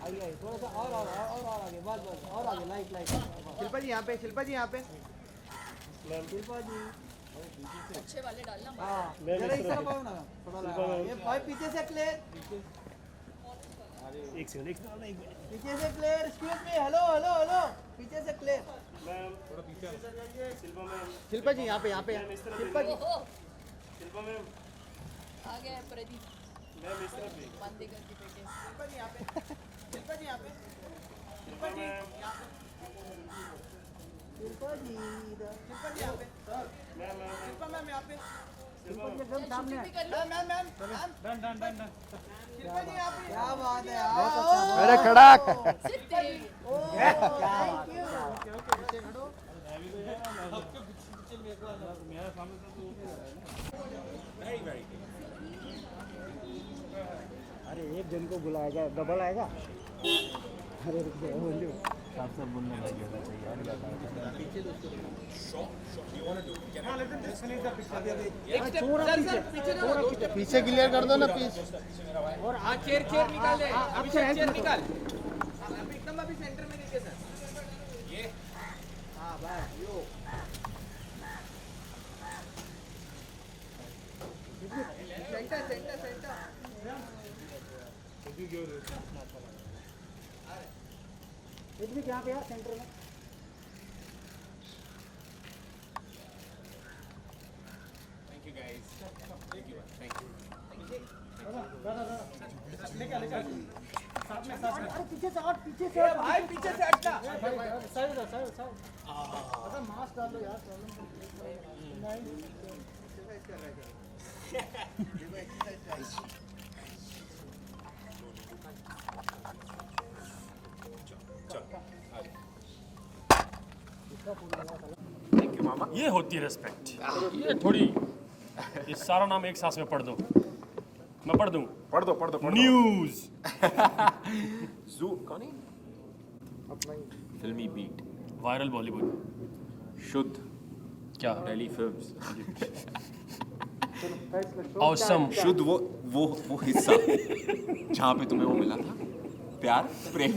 आइए थोड़ा सा और आगे, बस और आगे, लाइट। शिल्पा जी यहाँ पे, शिल्पा जी यहाँ पे। शिल्पा जी अच्छे वाले डालना। हाँ जरा इस तरफ आओ ना थोड़ा। ये भाई पीछे से क्लियर, एक सेकंड पीछे से क्लियर। एक्सक्यूज मी, हेलो, पीछे से क्लियर। मैम थोड़ा पीछे शिल्पा मैम, शिल्पा जी यहाँ पे, यहाँ पे। शिल्पा जी ओहो, शिल्पा मैम, आ गया है प्रदीप मैम इस तरफ भी, बांदेकर के बेटे। शिल्पा जी यहाँ पे, शिल्पा जी यहाँ पे। शिल्पा मैम, शिल्पा जी इधर, शिल्पा जी यहाँ पे। मैम मैम शिल्पा मैम यहाँ पे। शिल्पा जी एकदम सामने। भी कर लो। Ma'am ma'am ma'am. Shilpa ji यहाँ पे। क्या बात है यार, अरे कड़ाक। सिर्फ तेरे। Thank you. अरे एक जन को बुलाया जाए, डबल आएगा। अरे बोलियो सब बोलने लग गया चाहिए। पीछे क्लियर कर दो ना पीछे। और आज चेयर निकाल दे, अभी चेयर निकाल। एकदम अभी सेंटर में देखिए सर। ये हाँ बस यो सेंटर। इतनी क्या पे यार सेंटर में। Thank you guys. Thank you. अरे पीछे से और पीछे से भाई पीछे से हटना। साइड अगर मास्क डाल लो यार, प्रॉब्लम थैंक यू मामा। ये होती है रिस्पेक्ट, ये थोड़ी, ये सारा नाम एक सांस में पढ़ दो, मैं पढ़ दूं। पढ़ दो न्यूज़, जू कौन है? फिल्मी बीट, वायरल बॉलीवुड, शुद्ध क्या दिल्ली फिल्म्स। ऑसम, शुद्ध वो हिस्सा जहाँ पे तुम्हें वो मिला था, प्यार प्रेम।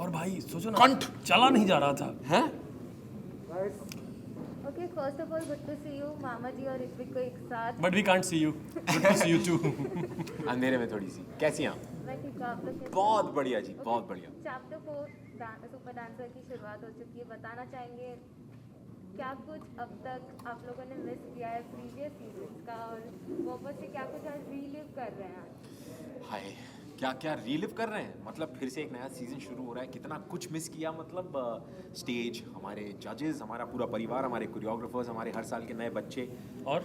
और भाई सोचो ना, कंठ चला नहीं जा रहा था। हैं? Okay, first of all, good to see you, मामा जी और ऋत्विक को एक साथ। But we can't see you, good to see you too. अंधेरे में थोड़ी सी। कैसी हैं आप? मैं ठीक हूँ, आप लोग कैसे हैं? बहुत बढ़िया जी, बहुत बढ़िया। चैप्टर 4 सुपर डांसर की शुरुआत हो चुकी है, बताना चाहेंगे क्या कुछ अब तक आप लोगों ने मिस किया है प्रीवियस सीजन्स का, और वापस से क्या कुछ आज रीलिव कर रहे हैं? हाय, क्या रीलिव कर रहे हैं? मतलब फिर से एक नया सीजन शुरू हो रहा है, कितना कुछ मिस किया। मतलब स्टेज, हमारे जजेस, हमारा पूरा परिवार, हमारे कोरियोग्राफर्स, हमारे हर साल के नए बच्चे। और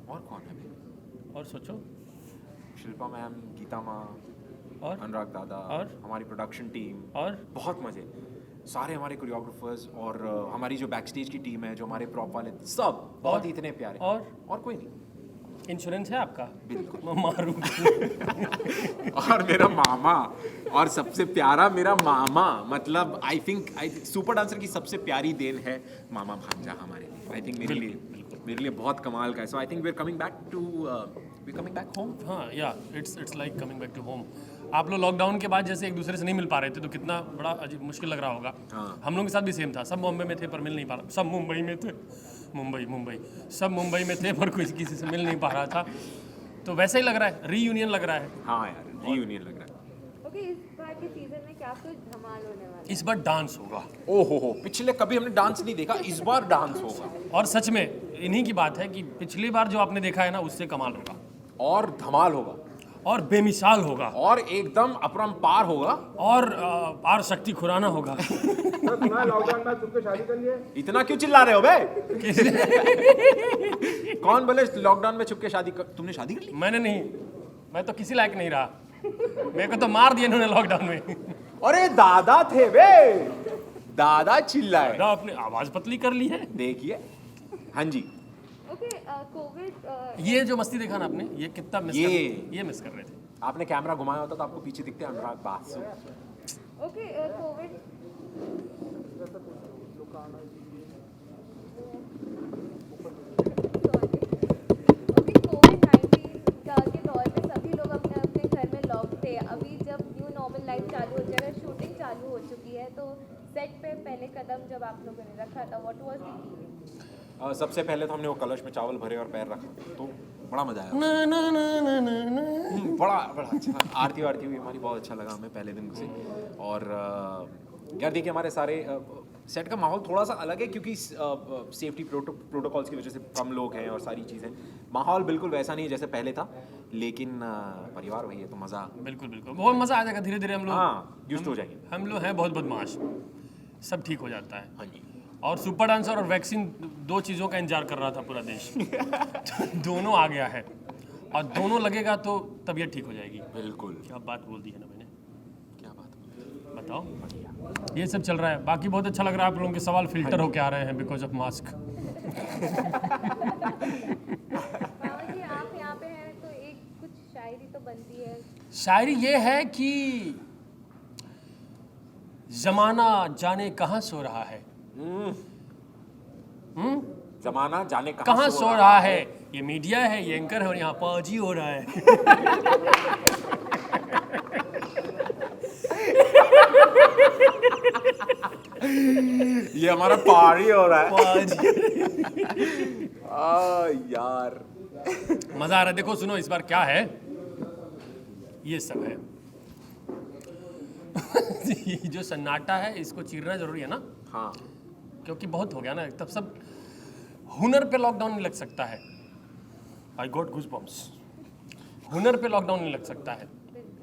कौन है भाई? और सोचो, शिल्पा मैम, गीता माँ, और अनुराग दादा, और हमारी प्रोडक्शन टीम, और बहुत मजे। सारे हमारे कोरियोग्राफर्स और हमारी जो बैक स्टेज की टीम है, जो हमारे प्रॉप वाले, सब बहुत ही इतने प्यारे। और कोई नहीं। इंश्योरेंस है आपका? बिल्कुल। मैं मारूं। और मेरा मामा, और सबसे प्यारा मेरा मामा। मतलब आई थिंक सुपर डांसर की सबसे प्यारी देन है मामा भांजा हमारे लिए। आई थिंक मेरे लिए बहुत कमाल का है। So I think we are coming back home. हाँ या it's like coming back to home. आप लोग लॉकडाउन के बाद जैसे एक दूसरे से नहीं मिल पा रहे थे, तो कितना बड़ा अजीब मुश्किल लग रहा होगा। हाँ। हम लोगों के साथ भी सेम था, सब बॉम्बे में थे पर मिल नहीं पा रहा, सब मुंबई में थे, सब मुंबई में थे पर कोई किसी से मिल नहीं पा रहा था। तो वैसे ही लग रहा है, रीयूनियन लग रहा है। हाँ यार, रीयूनियन लग रहा है। ओके, इस बार के सीजन में क्या कुछ धमाल होने वाला है? इस बार डांस होगा, ओहो, पिछले कभी हमने डांस नहीं देखा, इस बार डांस होगा। और सच में इन्हीं की बात है कि पिछली बार जो आपने देखा है ना, उससे कमाल होगा, और धमाल होगा, और बेमिसाल होगा, और एकदम अपरंपार होगा, और पार शक्ति खुराना होगा। लॉकडाउन में चुपके शादी कर लिए। इतना क्यों चिल्ला रहे हो बे? कौन बोले लॉकडाउन में चुपके शादी तुमने शादी कर ली? मैंने नहीं, मैं तो किसी लायक नहीं रहा, मेरे को तो मार दिया इन्होंने लॉकडाउन में। अरे दादा थे बे, दादा चिल्लाए। आपने आवाज पतली कर ली है। देखिए, हाँ जी। ओके, कोविड ये जो मस्ती देखा ना आपने, ये कितना मिस कर रहे थे। आपने कैमरा घुमाया होता तो आपको पीछे दिखते अनुराग बासु। ओके, कोविड कोविड-19 के दौर में सभी लोग अपने अपने घर में लॉक थे। अभी जब न्यू नॉर्मल पहले कदम जब आप लोगों ने रखा था, व्हाट वाज द फीलिंग? सबसे पहले तो हमने वो कलश में चावल भरे और पैर रखा, तो बड़ा मजा आया। बड़ा बड़ा अच्छा था। आरती वारती हुई हमारी, बहुत अच्छा लगा हमें पहले दिन से। और यार देखिए, हमारे सारे सेट का माहौल थोड़ा सा अलग है क्योंकि सेफ्टी प्रोटोकॉल्स की वजह से कम लोग हैं और सारी चीज़ें, माहौल बिल्कुल वैसा नहीं जैसे पहले था, लेकिन परिवार वही है तो मज़ा बिल्कुल बिल्कुल बहुत मज़ा आ जाएगा धीरे धीरे। हम लोग हाँ यूज्ड हो जाएंगे। हम लोग हैं बहुत बदमाश, सब ठीक हो जाता है। हाँ जी। और सुपर डांसर और वैक्सीन, दो चीज़ों का इंतजार कर रहा था पूरा देश। दोनों आ गया है और दोनों लगेगा तो तबीयत ठीक हो जाएगी। बिल्कुल। क्या बात बोल दी है ना मैंने, क्या बात बताओ। ये सब चल रहा है, बाकी बहुत अच्छा लग रहा है। आप लोगों के सवाल फिल्टर होके आ रहे हैं बिकॉज ऑफ मास्क। मामा जी आप यहाँ पे हैं तो एक कुछ शायरी तो बनती है। शायरी ये है कि जमाना जाने कहाँ सो रहा है, जमाना जाने कहाँ सो रहा है। ये मीडिया है, ये एंकर है और यहाँ पाजी हो रहा है। ये हमारा पारी हो रहा है। पाजी। यार मजा आ रहा है। देखो सुनो, इस बार क्या है, ये सब है। ये जो सन्नाटा है इसको चीरना जरूरी है ना, हाँ क्योंकि बहुत हो गया ना। तब सब हुनर पे लॉकडाउन नहीं लग सकता है। I got goosebumps. हुनर पे लॉकडाउन नहीं लग सकता है।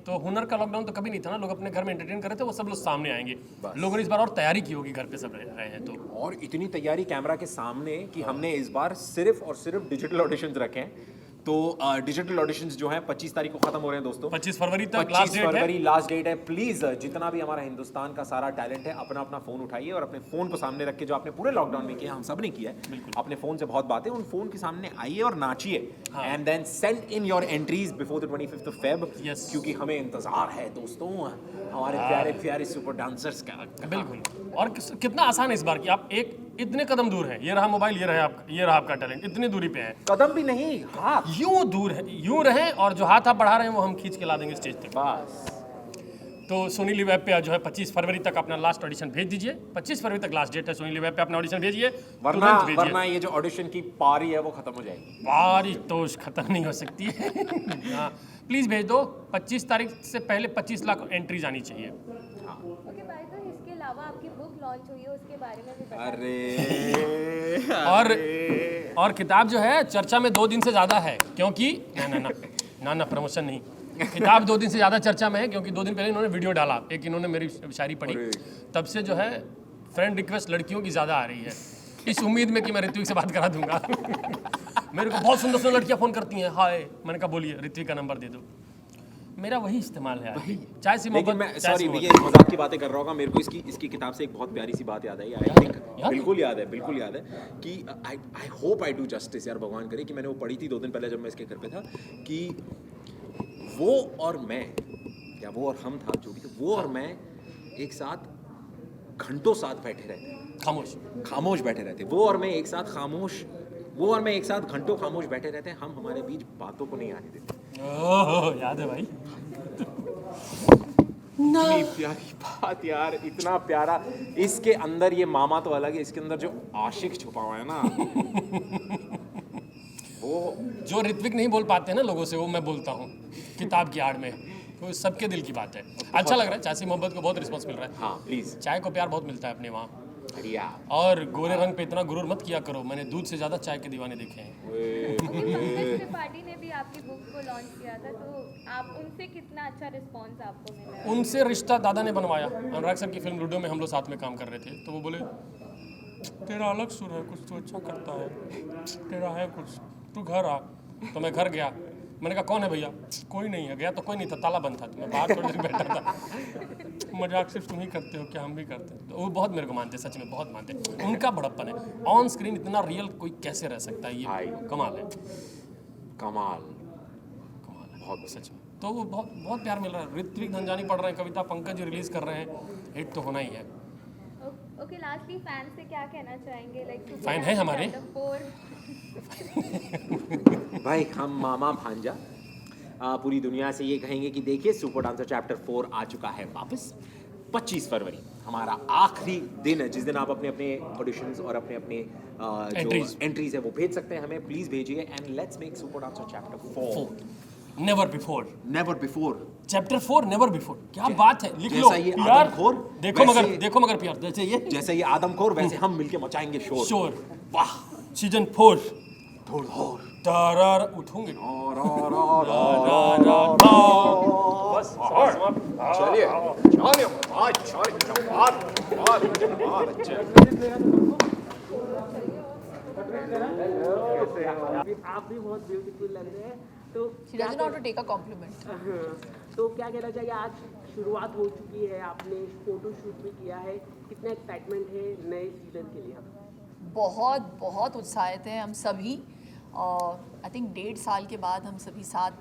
तो हुनर का लॉकडाउन तो कभी नहीं था ना, लोग अपने घर में एंटरटेन कर रहे थे, वो सब लोग सामने आएंगे। लोगों ने इस बार और तैयारी की होगी, घर पे सब रह रहे हैं तो। और इतनी तैयारी कैमरा के सामने कि हमने इस बार सिर्फ और सिर्फ डिजिटल ऑडिशंस रखे हैं। तो डिजिटल ऑडिशंस जो हैं 25 तारीख को खत्म हो रहे हैं दोस्तों। 25 फरवरी तक 25 लास्ट डेट है। फरवरी लास्ट डेट है। प्लीज जितना भी हमारा हिंदुस्तान का सारा टैलेंट है, अपना अपना फोन उठाइए और अपने फोन को सामने रख के, जो आपने पूरे लॉकडाउन में किया, हम सब ने किया है, अपने फोन से बहुत बातें, उन फोन के सामने आइए और नाचिए। And then send in your entries before the 25th of Feb, Yes. क्योंकि हमें इंतजार है दोस्तों हमारे प्यारे प्यारे सुपर डांसर्स का। बिल्कुल। और कितना आसान है इस बार कि आप एक इतने कदम दूर हैं, ये रहा मोबाइल, ये रहा आपका टैलेंट, इतनी दूरी पे है। कदम भी नहीं, हाथ यूं दूर है, यूं रहें और जो हाथ आप बढ़ा रहे हैं वो हम खींच के ला देंगे स्टेज तक। बस। तो सोनी लिव ऐप पे जो है 25 फरवरी तक अपना लास्ट ऑडिशन भेज दीजिए। 25 फरवरी तक लास्ट डेट है, सोनी लिव ऐप पे अपना ऑडिशन भेजिए, वरना ये जो ऑडिशन की पारी है वो खत्म हो जाएगी। बारिश तो खत्म नहीं हो सकती है। हाँ प्लीज़ भेज दो। 25 तारीख से पहले 25 लाख एंट्रीज आनी चाहिए। ओके भाई, तो इसके अलावा आपकी बुक लॉन्च हुई है, उसके बारे में भी बता अरे और किताब जो है चर्चा में 2 दिन से ज़्यादा है, क्योंकि ना प्रमोशन नहीं, किताब 2 दिन से ज़्यादा चर्चा में है क्योंकि 2 दिन पहले इन्होंने वीडियो डाला, एक इन्होंने मेरी शायरी पढ़ी, तब से जो है फ्रेंड रिक्वेस्ट लड़कियों की ज़्यादा आ रही है, इस उम्मीद में कि मैं ऋत्विक से बात करा दूंगा। मेरे को बहुत सुंदर सुंदर लड़कियाँ फ़ोन करती हैं, हाय, मैंने कहा बोलिए ऋत्विक का नंबर दे दो। मेरा वही इस्तेमाल है, चाय से लेकिन मैं चाय से सॉरी मोहब्बत। ये मजाक की बातें कर रहा होगा, मेरे को इसकी किताब से एक बहुत प्यारी सी बात याद आई। आई थिंक बिल्कुल याद है कि I hope I do justice, यार भगवान करे कि मैंने वो पढ़ी थी 2 दिन पहले जब मैं इसके घर पे था, कि वो और मैं, या वो और हम था, जो भी था, वो और मैं एक साथ घंटों साथ बैठे रहते, खामोश बैठे रहते, वो और मैं एक साथ घंटों खामोश बैठे रहते हैं, हम हमारे बीच बातों को नहीं आने देते। ओह याद है भाई। इतनी प्यारी बात यार, इतना प्यारा। इसके अंदर ये मामा तो अलग है, इसके अंदर जो आशिक छुपा हुआ है ना, वो जो ऋत्विक नहीं बोल पाते हैं ना लोगों से, वो मैं बोलता हूँ किताब की आड़ में, तो सबके दिल की बात है। अच्छा लग रहा है, चाय से मोहब्बत को बहुत रिस्पॉन्स मिल रहा है। हाँ प्लीज, चाय को प्यार बहुत मिलता है अपने वहाँ। बढ़िया। और गोरे रंग पे इतना गुरूर मत किया करो, मैंने दूध से ज़्यादा चाय के दीवाने देखे हैं। पंकज त्रिपाठी ने भी आपकी बुक को लॉन्च किया था, तो आप उनसे कितना अच्छा रिस्पांस आपको मिला है? उनसे रिश्ता दादा ने बनवाया। अनुराग सर की फिल्म लूडो में हम लोग साथ में काम कर रहे थे, तो वो बोले तेरा अलग सुर है, कुछ तो अच्छा करता है, तेरा है कुछ, तू घर आ। तो मैं घर गया, मैंने कहा कौन है भैया? कोई नहीं है। गया तो कोई नहीं था, ताला बंद था, तो मैं बाहर थोड़ी देर बैठा था। मजाक सिर्फ तुम ही करते हो क्या? हम भी करते हैं। तो वो बहुत मेरे को मानते, सच में बहुत मानते। उनका बड़प्पन है, ऑन स्क्रीन इतना रियल कोई कैसे रह सकता है, ये कमाल है, कमाल है बहुत सच में। तो वो बहुत प्यार मिल रहा है। ऋत्विक धनजानी पढ़ रहे हैं कविता, पंकज जी रिलीज कर रहे हैं, हिट तो होना ही है। ओके, लास्टली फैन से क्या कहना चाहेंगे? लाइक फैन है हमारे? भाई हम मामा भांजा पूरी दुनिया से ये कहेंगे कि देखिए सुपर डांसर चैप्टर 4 आ चुका है वापस 25 फरवरी। हमारा आखिरी दिन है जिस दिन आप अपने अपने ऑडिशंस और अपने अपने जो एंट्रीज है वो भेज सकते हैं हमें, प्लीज भेजिए and let's make super dancer chapter 4 never before. Never before. Chapter 4 never before, क्या बात है, लिख लो जैसा ये प्यार। आदमखोर, देखो मगर प्यार जैसे ये आदमखोर वैसे हम मिलके मचाएंगे शोर। शोर। वाह। सीजन 4 धुड़धुड़। तारार उठूंगे। बस चलिए चलिए आज चलिए बहुत अच्छे। आप भी बहुत ब्यूटीफुल लग रहे हैं, तो She doesn't know how to take a compliment. तो क्या कहना चाहिए, आज शुरुआत हो चुकी है, आपने फोटो शूट भी किया है, कितना एक्साइटमेंट है नए सीजन के लिए? बहुत बहुत उत्साहित हैं हम सभी। आई थिंक 1.5 साल के बाद हम सभी साथ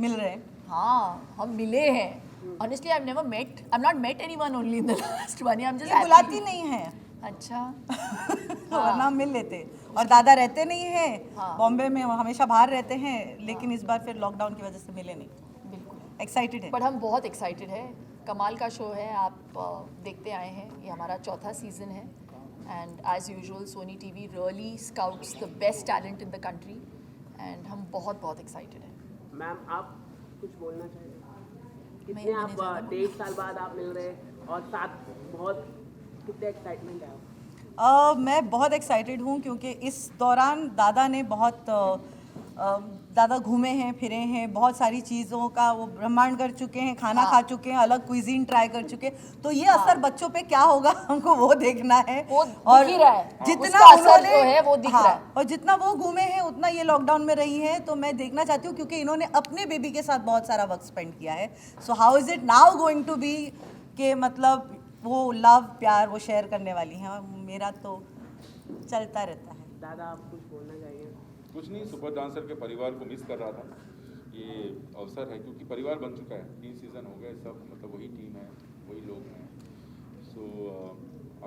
मिल रहे हैं। हाँ हम मिले हैं। Honestly I never met, I am not met anyone, only in the last 1 year. I am just ये बुलाती नहीं है अच्छा वरना हम मिल लेते। और दादा रहते नहीं हैं हाँ। बॉम्बे में, वो हमेशा बाहर रहते हैं, लेकिन इस बार फिर लॉकडाउन की वजह से मिले नहीं। बिल्कुल। एक्साइटेड है। बट हम बहुत एक्साइटेड है, कमाल का शो है, आप देखते आए हैं, ये हमारा 4था सीजन है and as usual Sony TV really scouts the best talent in the country and हम बहुत बहुत एक्साइटेड हैं। मैम आप कुछ बोलना चाहिए? कितने मैंने आप ज़्यादा 1.5 साल बाद आप मिल रहे हैं और साथ बहुत कितने एक्साइटमेंट है आप? मैं बहुत एक्साइटेड हूँ क्योंकि इस दौरान दादा ने दादा घूमे हैं, फिरे हैं, बहुत सारी चीज़ों का वो ब्रह्मांड कर चुके हैं, खाना खा चुके हैं, अलग क्विजीन ट्राई कर चुके हैं, तो ये असर बच्चों पे क्या होगा हमको वो देखना है। वो और दिख ही रहा है, जितना उसका असर उन्होंने जो है वो दिख रहा है। और जितना वो घूमे हैं उतना ये लॉकडाउन में रही हैं, तो मैं देखना चाहती हूँ क्योंकि इन्होंने अपने बेबी के साथ बहुत सारा वक्त स्पेंड किया है। So how is it now going to be कि मतलब वो लव प्यार वो शेयर करने वाली हैं, और मेरा तो चलता रहता है। दादा आप कुछ बोलना चाहिए? कुछ नहीं, सुपर डांसर के परिवार को मिस कर रहा था। ये अवसर है क्योंकि परिवार बन चुका है, 3 सीज़न हो गए, सब मतलब वही टीम है, वही लोग हैं। सो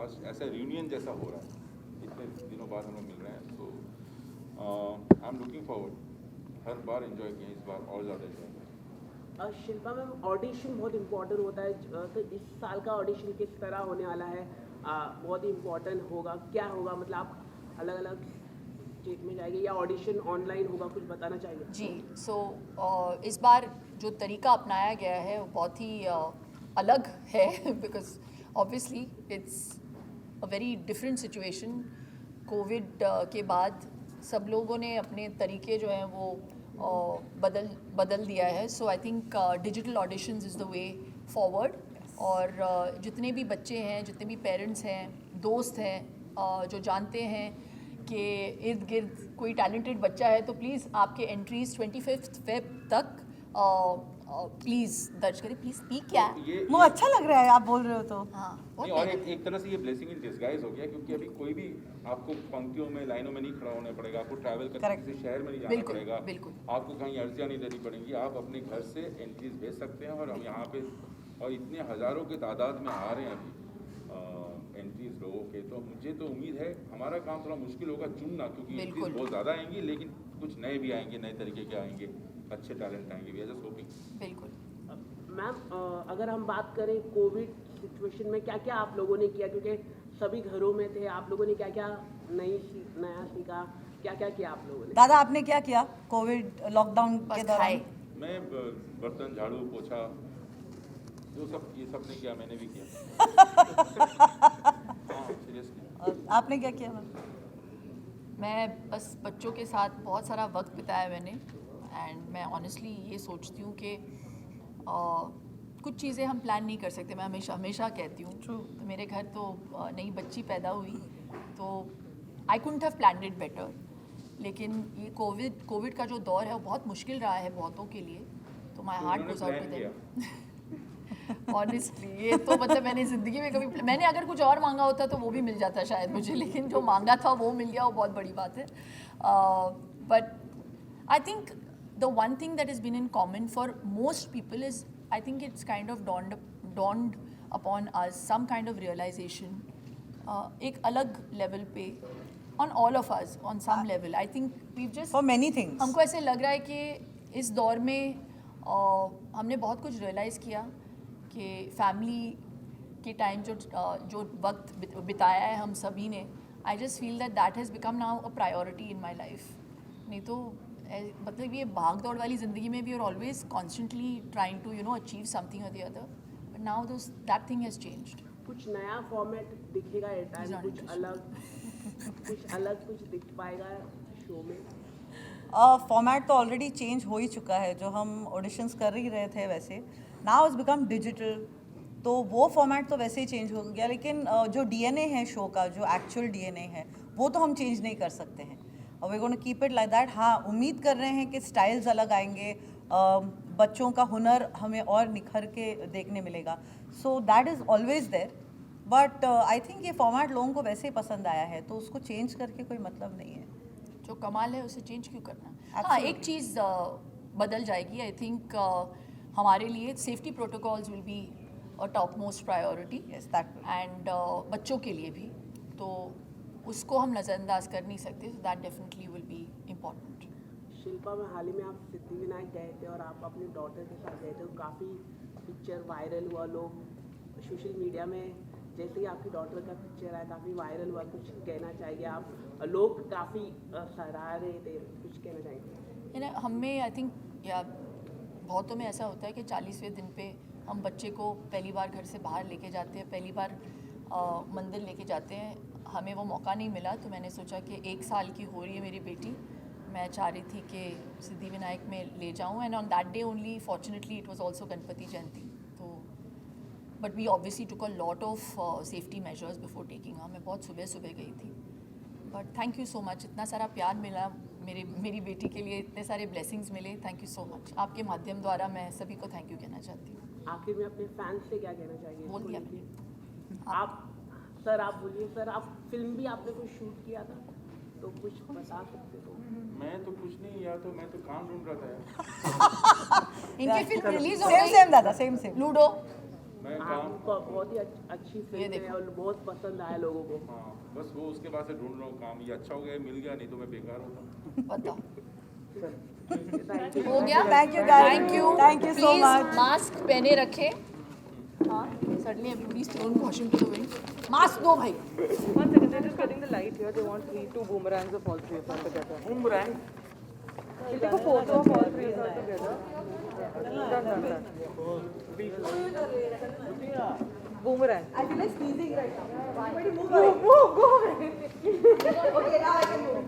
आज ऐसा रियूनियन जैसा हो रहा है, इतने दिनों बाद हम लोग मिल रहे हैं। So I am looking forward, हर बार एंजॉय किए, इस बार और ज़्यादा एंजॉय करें। शिल्पा मैम, ऑडिशन बहुत इम्पोर्टेंट होता है, तो इस साल का ऑडिशन किस तरह होने वाला है? बहुत ही इम्पोर्टेंट होगा, क्या होगा, मतलब आप अलग अलग स्टेट में जाएंगे या ऑडिशन ऑनलाइन होगा, कुछ बताना चाहिए? जी सो इस बार जो तरीका अपनाया गया है वो बहुत ही अलग है because obviously it's a very different situation. Covid के बाद सब लोगों ने अपने तरीके जो हैं वो बदल दिया है। So I think digital auditions is the way forward. और जितने भी बच्चे हैं, जितने भी पेरेंट्स हैं, दोस्त हैं जो जानते हैं कि इर्द गिर्द कोई टैलेंटेड बच्चा है, तो प्लीज़ आपके एंट्रीज 25 फेब तक प्लीज़ दर्ज करें। प्लीज़ स्पीक क्या है वो अच्छा लग रहा है आप बोल रहे हो तो। हाँ नहीं, और एक तरह से ये ब्लेसिंग इन डिस्गाइज हो गया क्योंकि अभी कोई भी आपको पंक्तियों में, लाइनों में नहीं खड़ा होना पड़ेगा, आपको ट्रैवल करके किसी शहर में नहीं जाना बिल्कुल, पड़ेगा, बिल्कुल। आपको कहीं अर्जियाँ नहीं देनी पड़ेंगी, आप अपने घर से एंट्रीज भेज सकते हैं। और हम यहाँ पे और इतने हज़ारों के तादाद में आ रहे हैं अभी एंट्रीज लोगों के, तो मुझे तो उम्मीद है हमारा काम थोड़ा मुश्किल होगा चुनना, क्योंकि एंट्रीज बहुत ज़्यादा आएंगी, लेकिन कुछ नए भी आएंगे, नए तरीके के आएंगे, अच्छे टैलेंट आएंगे। We are just hoping. बिल्कुल। मैम अगर हम बात करें कोविड सिचुएशन में क्या क्या आप लोगों ने किया, क्योंकि सभी घरों में थे, आप लोगों ने क्या क्या नया सीखा, क्या क्या किया आप लोगों ने? दादा आपने क्या किया कोविड लॉकडाउन के दौरान? मैं बर्तन झाड़ू पोछा जो सब ये सब ने किया, मैंने भी किया। हाँ सीरियसली। आपने क्या किया मैम? मैं बस बच्चों के साथ बहुत सारा वक्त बिताया मैंने एंड मैं ऑनेस्टली ये सोचती हूँ कि कुछ चीज़ें हम प्लान नहीं कर सकते। मैं हमेशा कहती हूँ तो मेरे घर तो नई बच्ची पैदा हुई तो I couldn't have planned it better, लेकिन ये कोविड का जो दौर है वो बहुत मुश्किल रहा है बहुतों के लिए, तो my heart goes out to them. Honestly ये तो मतलब मैंने ज़िंदगी में कभी, मैंने अगर कुछ और मांगा होता तो वो भी मिल जाता शायद मुझे, लेकिन जो मांगा था वो मिल गया, वो बहुत बड़ी बात है। But I think the one thing that has been in common for most people is I think it's kind of dawned upon us some kind of realization एक अलग level पे on all of us on some level. I think we've just For many things. हमको ऐसे लग रहा है कि इस दौर में हमने बहुत कुछ रियलाइज़ किया कि फैमिली के टाइम जो वक्त बिताया है हम सभी ने, I just feel that has become now a priority in my life. नहीं तो मतलब ये भाग दौड़ वाली ज़िंदगी में भी are always constantly trying to achieve something और the other, but now that thing has changed. कुछ नया फॉर्मेट दिखेगा ये टाइम, कुछ अलग कुछ दिख पाएगा शो में? फॉर्मेट तो ऑलरेडी चेंज हो ही चुका है. जो हम ऑडिशंस कर ही रहे थे वैसे नाउ इज़ बिकम डिजिटल, तो वो फॉर्मेट तो वैसे ही चेंज हो गया. लेकिन जो डीएनए है शो का, जो एक्चुअल डीएनए है, वो तो हम चेंज नहीं कर सकते हैं. और we gonna keep it like that. हाँ, उम्मीद कर रहे हैं कि स्टाइल्स अलग आएंगे, बच्चों का हुनर हमें और निखर के देखने मिलेगा. So that is always there. But I think ये फॉर्मेट लोगों को वैसे ही पसंद आया है, तो उसको चेंज करके कोई मतलब नहीं है. जो कमाल है उसे चेंज क्यों करना. हाँ, Absolutely. एक चीज़ बदल जाएगी. आई थिंक हमारे लिए safety protocols will be a top most priority. Yes, that will. And बच्चों के लिए भी, तो उसको हम नज़रअंदाज कर नहीं सकते. So that definitely will be important. Shilpa में हाल ही में आप सिद्धिविनायक गए थे और आप अपनी डॉटर के साथ गए थे, तो काफ़ी पिक्चर वायरल हुआ. लोग सोशल मीडिया में जैसे ही आपकी डॉटर का पिक्चर आया काफ़ी वायरल हुआ. कुछ कहना चाहिए आप? लोग काफ़ी सराह रहे थे, कुछ कहना चाहिए? हमें आई थिंक या बहुतों में ऐसा होता है कि 40वें दिन पे हम बच्चे को पहली बार घर से बाहर लेके जाते हैं, पहली बार मंदिर लेके जाते हैं. हमें वो मौका नहीं मिला, तो मैंने सोचा कि 1 साल की हो रही है मेरी बेटी, मैं चाह रही थी कि सिद्धिविनायक में ले जाऊं. And on that day only fortunately it was also Ganpati Jayanti. तो but we obviously took a lot of safety measures before taking her. मैं बहुत सुबह गई थी. But thank you so much. इतना सारा प्यार मिला मेरी बेटी के लिए, इतने सारे ब्लेसिंग्स मिले. Thank you so much. आपके माध्यम द्वारा मैं सभी को थैंक यू कहना चाहती हूँ. आखिर में अपने फैंस से क्या कहना चाहिए? बोल दिया आप सर, आप बोलिए सर. आप फिल्म भी आपने कुछ शूट किया था, तो कुछ बता सकते हो? मैं तो कुछ नहीं, या तो मैं तो काम ढूंढ रहा था. इनकी फिल्म रिलीज हो सेम गई. सेम दादा, सेम सेम. लूडो. मैं काम, आपको बहुत ही अच्छी फिल्म है और बहुत पसंद आया लोगों को. हाँ बस वो उसके बाद से ढूंढ रहा हूँ काम. ये अच्छा हो गया, मिल गया, नहीं तो मैं बेकार होता. बताओ. Thank you. हो गया. Thank you guys. Thank you so much. Mask पहने रखे. हाँ, suddenly everybody thrown caution to the wind. Mask दो भाई. One second, they're just getting the light here. They want two boomerangs of all three of them together. Boomerang. We'll take a photo of all three of them together. Done. Boomerang. I feel like sneezing right now. Move, go away. Okay, now I can move.